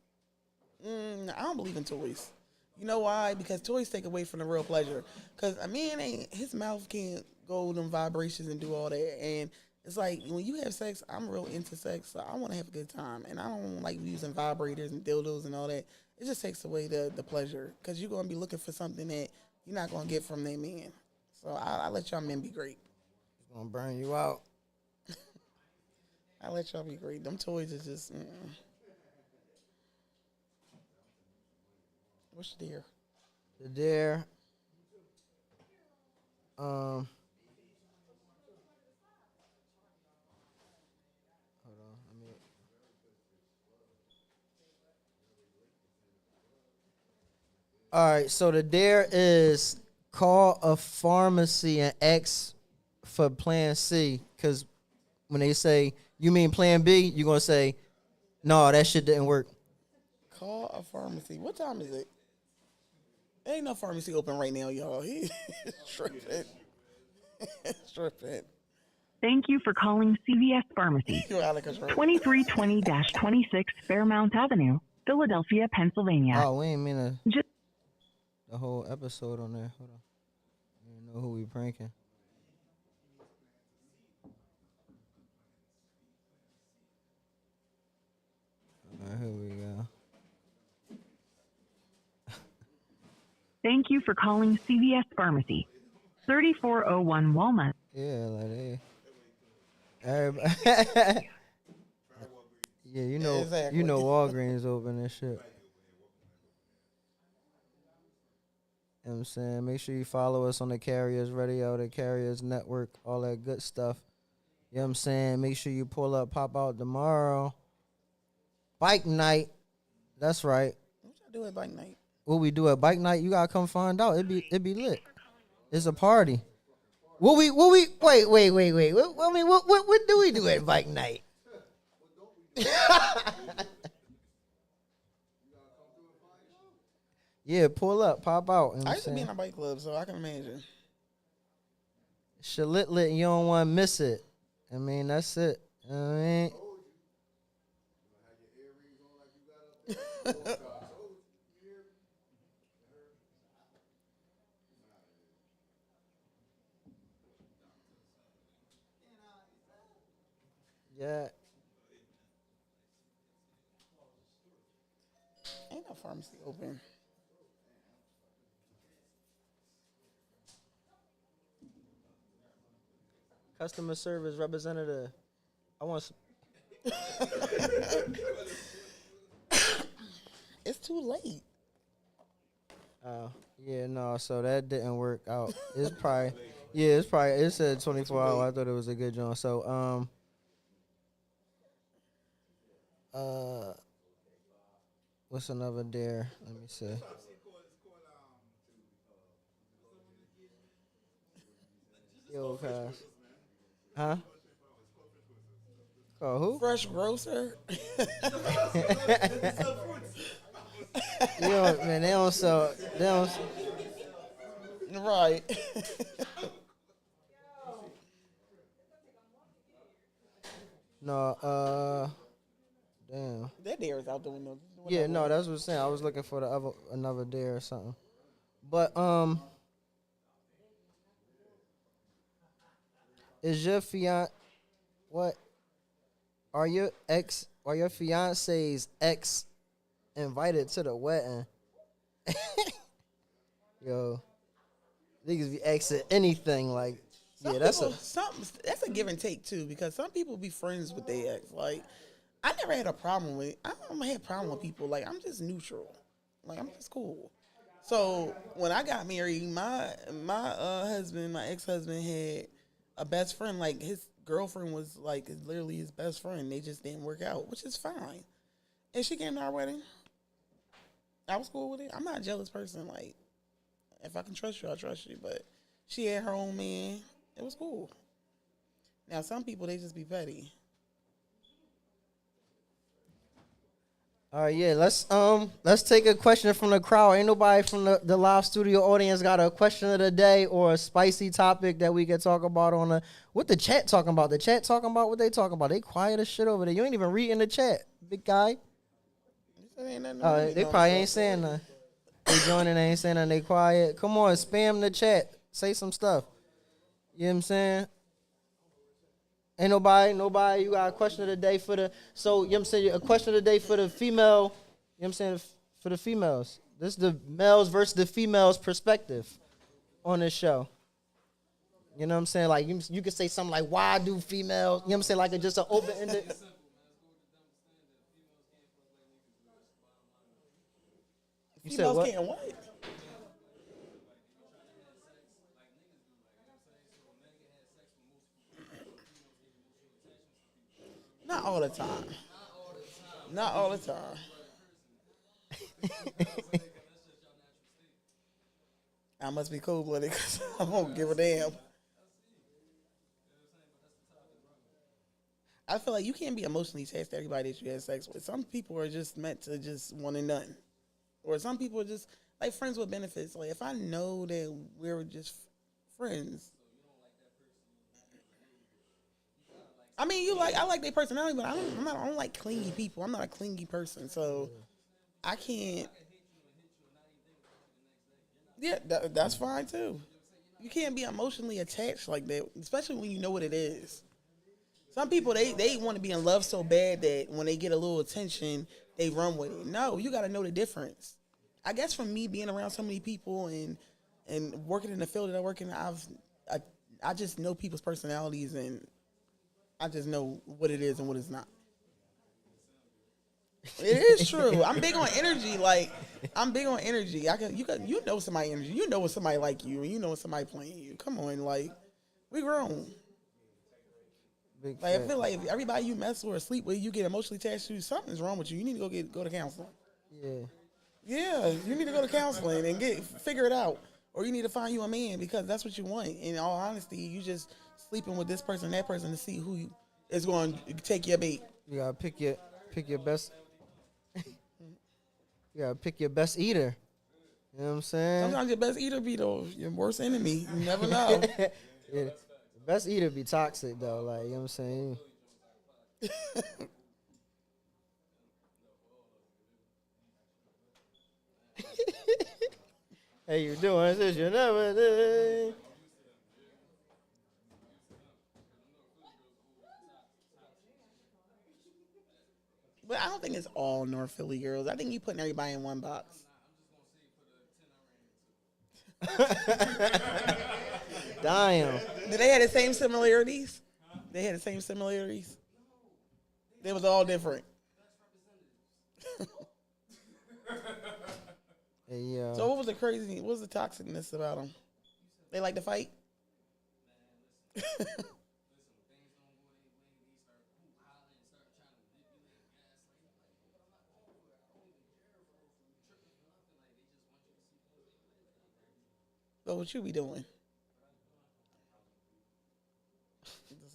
Speaker 4: I don't believe in toys. You know why? Because toys take away from the real pleasure. Because a man his mouth can't go them vibrations and do all that. And it's like when you have sex, I'm real into sex, so I want to have a good time. And I don't like using vibrators and dildos and all that. It just takes away the pleasure. Because you're going to be looking for something that you're not going to get from that man. So I let y'all men be great.
Speaker 3: It's gonna burn you out.
Speaker 4: I let y'all be great. Them toys is just... What's the dare?
Speaker 3: The dare. Hold on. All right. So the dare is call a pharmacy and ask for Plan C. Because when they say you mean Plan B, you're gonna say, no, that shit didn't work.
Speaker 4: Call a pharmacy. What time is it? Ain't no pharmacy open right now, y'all. He's tripping. Tripping.
Speaker 7: Thank you for calling CVS Pharmacy,
Speaker 4: You're out of control.
Speaker 7: 2320-26 Fairmount Avenue, Philadelphia, Pennsylvania.
Speaker 3: Oh, we ain't mean
Speaker 7: Just
Speaker 3: the whole episode on there. Hold on. You didn't know who we pranking. All right, here we go.
Speaker 7: thank you for calling CVS Pharmacy, 3401 Walnut.
Speaker 3: Yeah, like they. Everybody. Yeah, you know,
Speaker 4: Exactly.
Speaker 3: you know, Walgreens open and shit. You know what I'm saying? Make sure you follow us on the Carriers Radio, the Carriers Network, all that good stuff. You know what I'm saying? Make sure you pull up, pop out tomorrow. Bike night. That's right.
Speaker 4: What y'all do at bike night?
Speaker 3: What we do at bike night, you gotta come find out. It be lit. It's a party. Wait. What do we do at bike night? Yeah, pull up, pop out. You know
Speaker 4: I
Speaker 3: what I'm
Speaker 4: used to be
Speaker 3: saying?
Speaker 4: in a bike club, so I can imagine.
Speaker 3: Shalit lit, you don't want to miss it. I mean, that's it. You know what I mean? Yeah.
Speaker 4: Ain't no pharmacy open.
Speaker 3: Customer service representative. I want some.
Speaker 4: It's too late.
Speaker 3: Yeah, no, so that didn't work out. It's probably, it said 24 hours. I thought it was a good joint. So, what's another dare? Let me see. Yo, cuz. Huh? Oh, who?
Speaker 4: Fresh grocer.
Speaker 3: Yo, man, they don't sell.
Speaker 4: Right.
Speaker 3: No, damn.
Speaker 4: That dare is out the window.
Speaker 3: Yeah, no, that's what I'm saying. I was looking for another dare or something. But is your fiance what? Are your fiance's ex invited to the wedding? Yo, niggas be exing anything like.
Speaker 4: Some
Speaker 3: Yeah, that's
Speaker 4: people, that's a give and take too, because some people be friends with their ex. Like, I never had a problem with. I don't have a problem with people. Like, I'm just neutral. Like, I'm just cool. So when I got married, my husband, my ex-husband, had a best friend. Like, his girlfriend was like literally his best friend. They just didn't work out, which is fine. And she came to our wedding. I was cool with it. I'm not a jealous person. Like, if I can trust you, I trust you. But she had her own man. It was cool. Now, some people, they just be petty.
Speaker 3: All right, yeah, let's take a question from the crowd. Ain't nobody from the live studio audience got a question of the day or a spicy topic that we can talk about on the what the chat talking about? The chat talking about what they talking about? They quiet as shit over there. You ain't even reading the chat, big guy. They probably ain't saying nothing. They joining, they ain't saying nothing. They quiet. Come on, spam the chat. Say some stuff. You know what I'm saying? Ain't nobody, you got a question of the day for the, so, you know what I'm saying, a question of the day for the female, you know what I'm saying, for the females. This is the males versus the females perspective on this show. You know what I'm saying? Like, you could say something like, why do females, you know what I'm saying, like just an open-ended. You said
Speaker 4: Females
Speaker 3: what?
Speaker 4: can't what? Not all the time. Not all the time. I must be cold-blooded because I don't give a damn. I feel like you can't be emotionally attached to everybody that you have sex with. Some people are just meant to just one and done. Or some people are just like friends with benefits. Like if I know that we're just friends. I mean, I like their personality, but I don't like clingy people. I'm not a clingy person, so I can't. Yeah, that's fine too. You can't be emotionally attached like that, especially when you know what it is. Some people they want to be in love so bad that when they get a little attention, they run with it. No, you got to know the difference. I guess from me being around so many people and working in the field that I work in, I just know people's personalities and I just know what it is and what it's not. It is true. I'm big on energy. Like I'm big on energy. You know somebody energy. You know when somebody like you and you know when somebody playing you. Come on, like we grown.
Speaker 3: Big
Speaker 4: Like I
Speaker 3: fact.
Speaker 4: feel like if everybody you mess with or sleep with, you get emotionally attached to, something's wrong with you. You need to go to counseling.
Speaker 3: Yeah.
Speaker 4: Yeah, you need to go to counseling and figure it out. or you need to find you a man because that's what you want. In all honesty, you just sleeping with this person, that person to see who is going to take your bait.
Speaker 3: You gotta pick your best. You gotta pick your best eater. You know what I'm saying?
Speaker 4: Sometimes your best eater be your worst enemy. You never know.
Speaker 3: Yeah, the best eater be toxic though. Like, you know what I'm saying? Hey, you doing this? You never did.
Speaker 4: But I don't think it's all North Philly girls. I think you putting everybody in one box.
Speaker 3: Damn.
Speaker 4: Did they have the same similarities? They had the same similarities. They was all different.
Speaker 3: Hey,
Speaker 4: So what was the crazy? What was the toxicness about them? They like to fight. So what you be doing?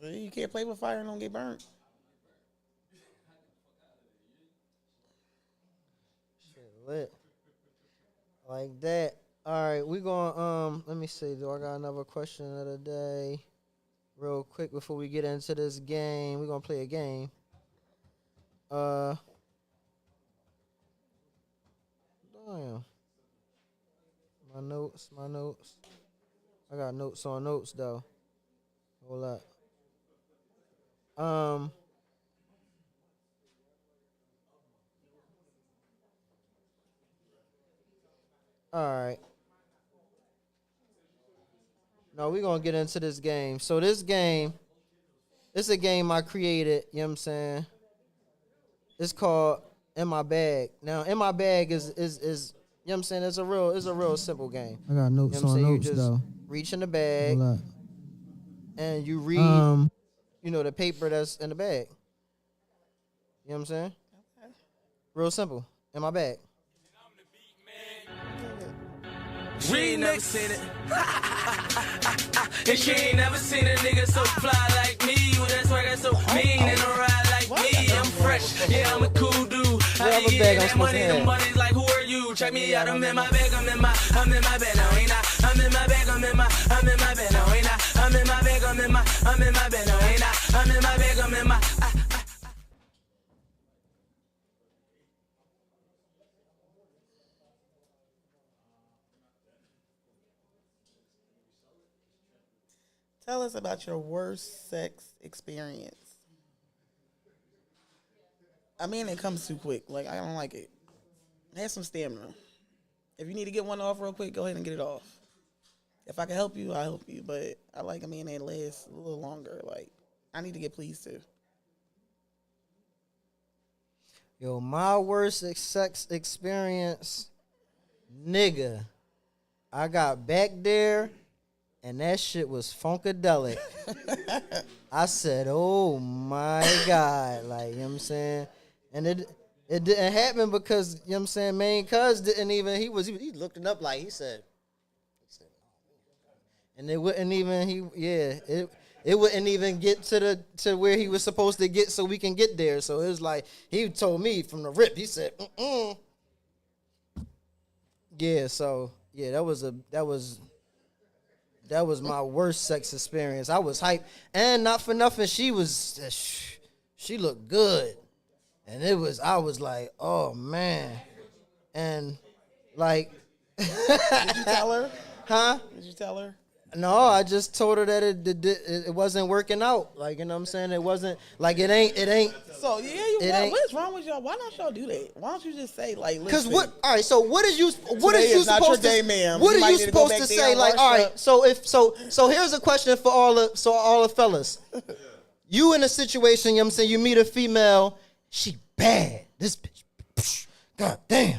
Speaker 4: See, you can't play with fire and don't get burnt.
Speaker 3: shit lit. Like that. All right, we going let me see, do I got another question of the day? Real quick before we get into this game. We're gonna play a game. Damn. My notes. I got notes on notes though. Hold up. All right. No, we're going to get into this game. So this game, it's a game I created, you know what I'm saying? It's called In My Bag. Now, In My Bag is you know what I'm saying? It's a real simple game.
Speaker 8: I got notes
Speaker 3: You know what I'm
Speaker 8: on
Speaker 3: saying?
Speaker 8: notes
Speaker 3: You just
Speaker 8: though.
Speaker 3: reach in the bag
Speaker 8: Hold up.
Speaker 3: and you read, you know, the paper that's in the bag. You know what I'm saying?
Speaker 4: Okay.
Speaker 3: Real simple. In my bag.
Speaker 9: She ain't never seen it. And she ain't never seen a nigga so fly like me. Well, that's why that's so mean and a ride like me. I'm fresh, yeah, I'm a cool dude. I
Speaker 3: What
Speaker 9: be
Speaker 3: bag
Speaker 9: getting
Speaker 3: I'm
Speaker 9: that
Speaker 3: supposed
Speaker 9: money,
Speaker 3: to
Speaker 9: the
Speaker 3: have?
Speaker 9: money's like, who are you? Check me out, I'm in my bag, I'm in my bag now, ain't I? I'm in my bag, I'm in my bag now, ain't I? I'm in my bag, I'm in my bag now, ain't I? I'm in my bag, I'm in my.
Speaker 4: Tell us about your worst sex experience. I mean, it comes too quick. Like, I don't like it. Have some stamina. If you need to get one off real quick, go ahead and get it off. If I can help you, I'll help you. But I like a man that lasts a little longer. Like, I need to get pleased too.
Speaker 3: Yo, my worst sex experience, nigga. I got back there, and that shit was funkadelic. I said, oh my God. Like, you know what I'm saying? And it didn't happen because, you know what I'm saying, main cuz didn't even, he looked it up like, he said, and it wouldn't even, it wouldn't even get to where he was supposed to get so we can get there. So it was like, he told me from the rip, he said, Yeah, so, yeah, that was my worst sex experience. I was hyped, and not for nothing, she looked good, and I was like, oh man, and like,
Speaker 4: Did you tell her?
Speaker 3: huh?
Speaker 4: Did you tell her?
Speaker 3: No, I just told her that it wasn't working out. Like, you know what I'm saying? It wasn't, like, it ain't.
Speaker 4: So, what is wrong with y'all? Why don't y'all do that? Why don't you just say, like, listen.
Speaker 3: Because all right, so what is you
Speaker 4: Today
Speaker 3: supposed
Speaker 4: not your
Speaker 3: to,
Speaker 4: day, ma'am.
Speaker 3: what
Speaker 4: You
Speaker 3: are
Speaker 4: might
Speaker 3: you
Speaker 4: need to go
Speaker 3: supposed
Speaker 4: back
Speaker 3: to
Speaker 4: there
Speaker 3: say?
Speaker 4: and
Speaker 3: Like,
Speaker 4: wash
Speaker 3: all right,
Speaker 4: up.
Speaker 3: so here's a question for all the fellas. You in a situation, you know what I'm saying, you meet a female, she bad. This bitch, god damn.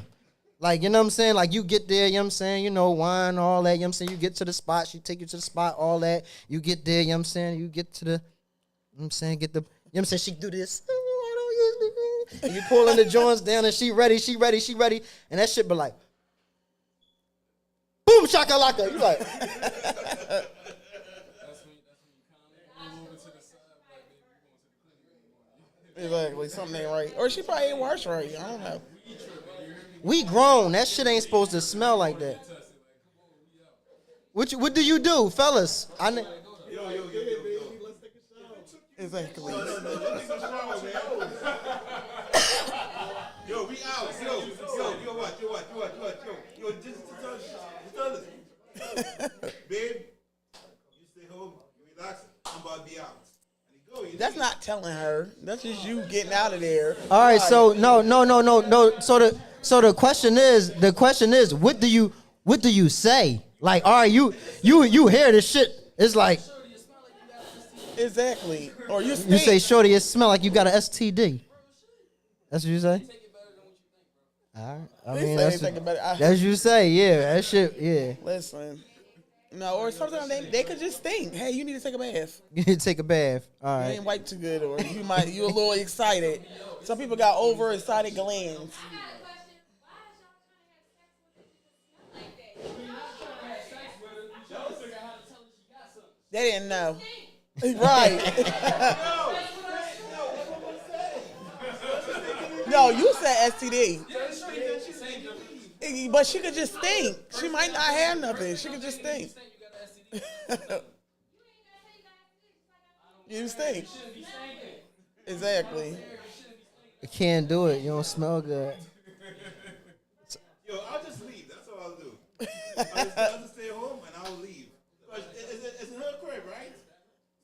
Speaker 3: Like, you know what I'm saying? Like, you get there, you know what I'm saying? You know, wine, all that, you know what I'm saying? You get to the spot, she take you to the spot, all that. You get there, you know what I'm saying? You get to the, you know what I'm saying? You know what I'm saying? She do this. And you pulling the joints down and she ready. And that shit be like, boop. boom shakalaka. You like,
Speaker 4: Exactly, something ain't right. Or she probably ain't wash right. I don't know.
Speaker 3: we grown. That shit ain't supposed to smell like that. What do you do, fellas?
Speaker 4: Exactly.
Speaker 5: Yo, we out. Yo, what? Yo, just tell us. Babe, you stay home, you relax, I'm about to be out. And he go,
Speaker 4: That's not telling her. That's just you getting out of there.
Speaker 3: All right, so no. So the question is, what do you say? Like, all right, you hear this shit? It's like
Speaker 4: Exactly. Or you stink.
Speaker 3: you say, shorty, it smell like you got an STD. That's what you say. All right, I mean that's what you say. Yeah, that shit. Yeah.
Speaker 4: Listen. No, or sometimes they could just think, hey, you need to take a bath.
Speaker 3: You need to take a bath. All
Speaker 4: You
Speaker 3: right.
Speaker 4: ain't wiped too good, or you a little excited. Some people got overexcited glands. They didn't know. Right. No, you said STD. But she could just think. She might not have nothing. She could just think. You stink. Exactly.
Speaker 3: You can't do it. You don't smell good.
Speaker 5: Yo, I'll just leave. That's all I'll do. I'll just stay home and I'll leave. It's in her crib, right?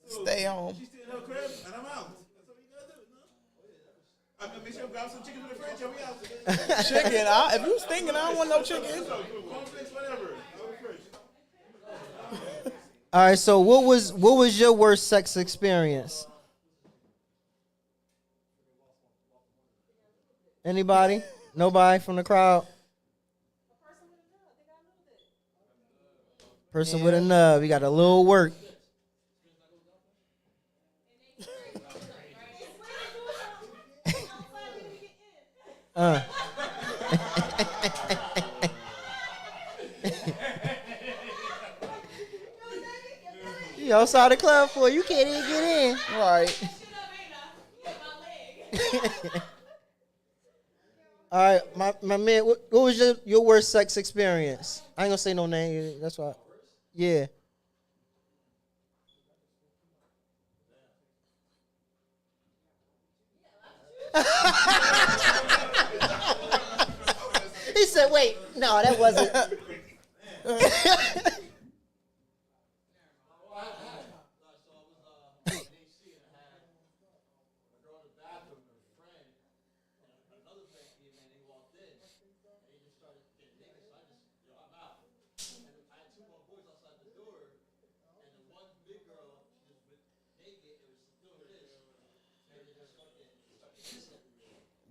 Speaker 5: So
Speaker 4: Stay home.
Speaker 5: She stay in her crib and I'm out. That's what you gotta do, no? I'm gonna make sure I grab some chicken from the fridge and we out.
Speaker 4: Chicken. If you stinking, I don't want no chicken.
Speaker 5: Cornflakes, whatever. Out of the fridge.
Speaker 3: All right. So what was your worst sex experience? Anybody? Nobody from the crowd? Person with a nub. We got a little work. You outside the club for you can't even get in.
Speaker 4: Right.
Speaker 3: All right, my man, what was your worst sex experience? I ain't gonna say no name. That's why. Yeah. He said, "Wait, no, that wasn't."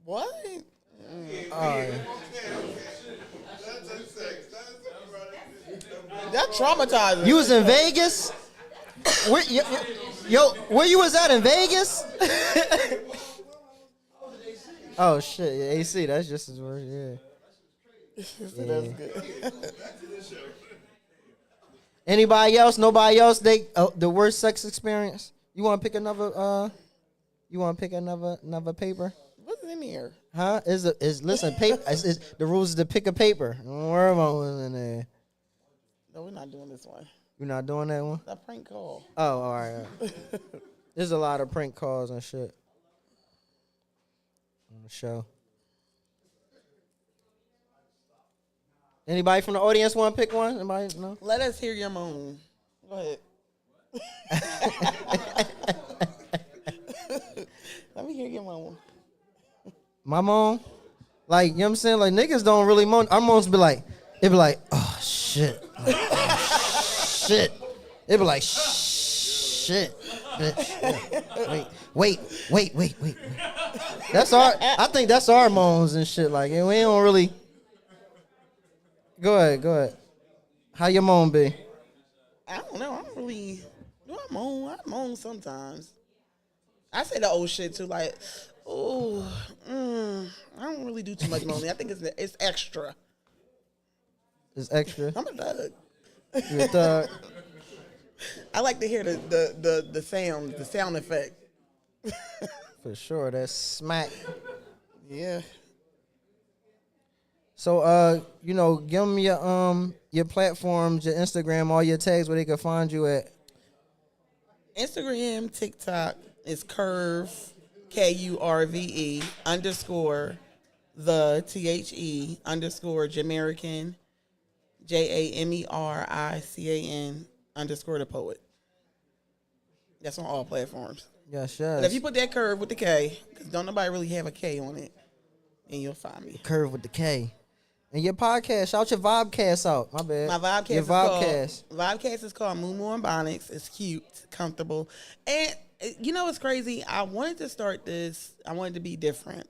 Speaker 4: What? That's traumatizing.
Speaker 3: You was in Vegas? Where you was at in Vegas? Oh shit, yeah, AC. That's just as worse. Yeah.
Speaker 4: That's good.
Speaker 3: Anybody else? Nobody else? The worst sex experience? You want to pick another? You want to pick another paper?
Speaker 4: What's in here?
Speaker 3: Huh? Listen, paper. The rules is to pick a paper. Don't worry about what's in there.
Speaker 4: No, we're not doing this one.
Speaker 3: You're not doing that one?
Speaker 4: That prank call.
Speaker 3: Oh, all right. There's a lot of prank calls and shit on the show. Anybody from the audience want to pick one? Anybody? No?
Speaker 4: Let us hear your moan. Go ahead. Let me hear your moan.
Speaker 3: My moan? Like, you know what I'm saying? Like, niggas don't really moan. Our moans be like, oh, shit. Like, oh, shit. It be like, shit. Bitch. Wait. I think that's our moans and shit. Like, we don't really. Go ahead. How your moan be?
Speaker 4: I don't know. I don't really. Do I moan? I moan sometimes. I say the old shit too, like, I don't really do too much moaning. I think it's extra.
Speaker 3: It's extra.
Speaker 4: I'm a thug.
Speaker 3: You a thug?
Speaker 4: I like to hear the sound effect.
Speaker 3: For sure. That's smack.
Speaker 4: Yeah.
Speaker 3: So, you know, give them your platforms, your Instagram, all your tags where they can find you at.
Speaker 4: Instagram, TikTok is curve, KURVE _ the THE _ Jamerican, JAMERICAN _ the poet. That's on all platforms.
Speaker 3: Yes,
Speaker 4: But
Speaker 3: yes.
Speaker 4: if you put that curve with the K, because don't nobody really have a K on it, then you'll find me.
Speaker 3: Curve with the K. And your podcast, shout your Vibecast out. My bad.
Speaker 4: My Vibecast is called Moo Moo and Bonics. It's cute, comfortable. And you know what's crazy? I wanted to start this. I wanted to be different.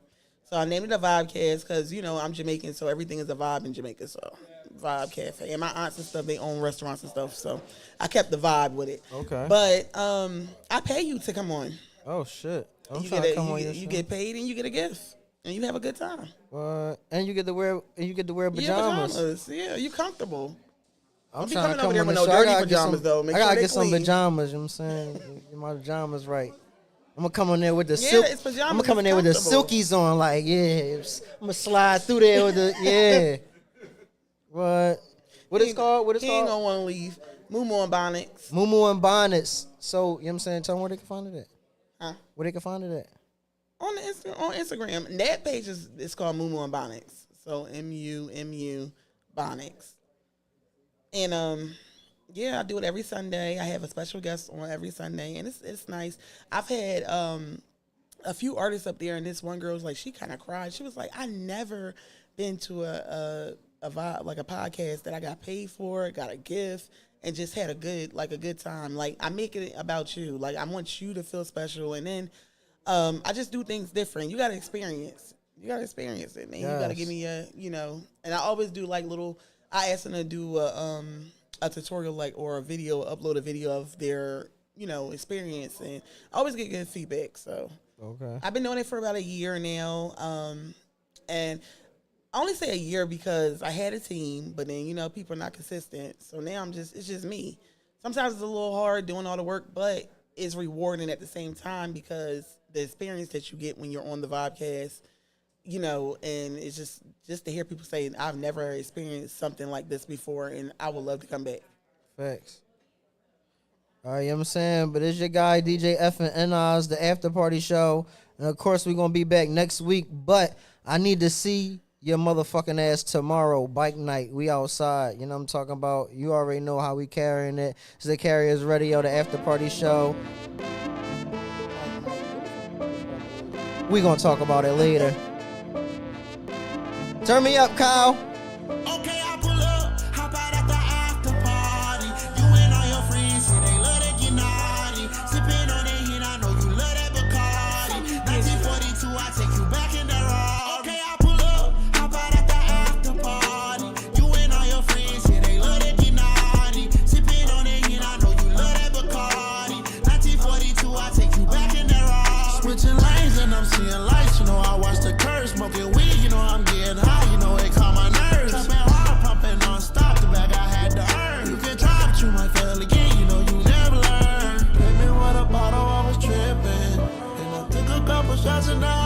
Speaker 4: So I named it a Vibecast because, you know, I'm Jamaican, so everything is a vibe in Jamaica. So Vibe Cafe. And my aunts and stuff, they own restaurants and stuff. So I kept the vibe with it.
Speaker 3: Okay.
Speaker 4: But I pay you to come on.
Speaker 3: Oh, shit. I'm
Speaker 4: You
Speaker 3: trying to come on your
Speaker 4: you
Speaker 3: show.
Speaker 4: get paid and you get a gift. And you have a good time.
Speaker 3: And you get to wear pajamas.
Speaker 4: Yeah, pajamas. Yeah, you comfortable.
Speaker 3: I'm
Speaker 4: be
Speaker 3: trying to
Speaker 4: coming
Speaker 3: come
Speaker 4: over
Speaker 3: on
Speaker 4: there
Speaker 3: the
Speaker 4: with no
Speaker 3: show.
Speaker 4: dirty
Speaker 3: I gotta get
Speaker 4: pajamas,
Speaker 3: some,
Speaker 4: though. Make
Speaker 3: I
Speaker 4: sure
Speaker 3: gotta
Speaker 4: they
Speaker 3: get some
Speaker 4: clean.
Speaker 3: pajamas, you know what I'm saying? Get my pajamas right. I'm gonna come on there with the
Speaker 4: Yeah,
Speaker 3: silk.
Speaker 4: it's pajamas,
Speaker 3: I'm gonna come in
Speaker 4: it's
Speaker 3: there with the
Speaker 4: comfortable.
Speaker 3: silkies on, like, yeah. I'm gonna slide through there with the, yeah. What it's called? What it's
Speaker 4: He ain't
Speaker 3: called?
Speaker 4: gonna want to leave. Moo Moo and Bonics.
Speaker 3: Moo Moo and Bonnets. So, you know what I'm saying? Tell them where they can find it at.
Speaker 4: Huh?
Speaker 3: Where they can find it at.
Speaker 4: On Instagram. And that page is called Moo Moo and Bonics. So MU Bonics. And yeah, I do it every Sunday. I have a special guest on every Sunday, and it's nice. I've had a few artists up there, and this one girl was like, she kind of cried. She was like, I never been to a vibe, like a podcast that I got paid for, got a gift, and just had a good time. Like, I make it about you. Like, I want you to feel special, and then I just do things different. You got to experience. You got to experience it, man. You got to give me and I always do like I ask them to do a tutorial, like, or a video, upload a video of their, experience, and I always get good feedback. So
Speaker 3: Okay.
Speaker 4: I've been doing it for about a year now. And I only say a year because I had a team, but then, people are not consistent. So now it's just me. Sometimes it's a little hard doing all the work, but it's rewarding at the same time because the experience that you get when you're on the Vibecast, and it's just to hear people say, I've never experienced something like this before, and I would love to come back.
Speaker 3: Facts. All right, you know what I'm saying? But it's your guy, DJ F and NOS, the After Party Show. And, of course, we're going to be back next week. But I need to see your motherfucking ass tomorrow, bike night. We outside. You know what I'm talking about? You already know how we carrying it. It's the Carriers Radio, the After Party Show. We going to talk about it later. Turn me up, Kyle.
Speaker 9: Okay, I pull up, hop out at the after party. You and all your friends, yeah, they love that get naughty. Sipping on that hit, I know you love that Bacardi. 1942, I take you back in the Rari. Okay, I pull up, hop out at the after party. You and all your friends, yeah, they love that get naughty. Sipping on that hit, I know you love that Bacardi. 1942, I take you back in the Rari. Switching lanes and I'm seeing lights, I watch the curves, smoking weed, I'm getting high, it calm my nerves. Jumping hard, pumping non-stop, the bag I had to earn. You can try, but you might fail again, you never learn. Hit me with a bottle, I was tripping. And I took a couple shots and now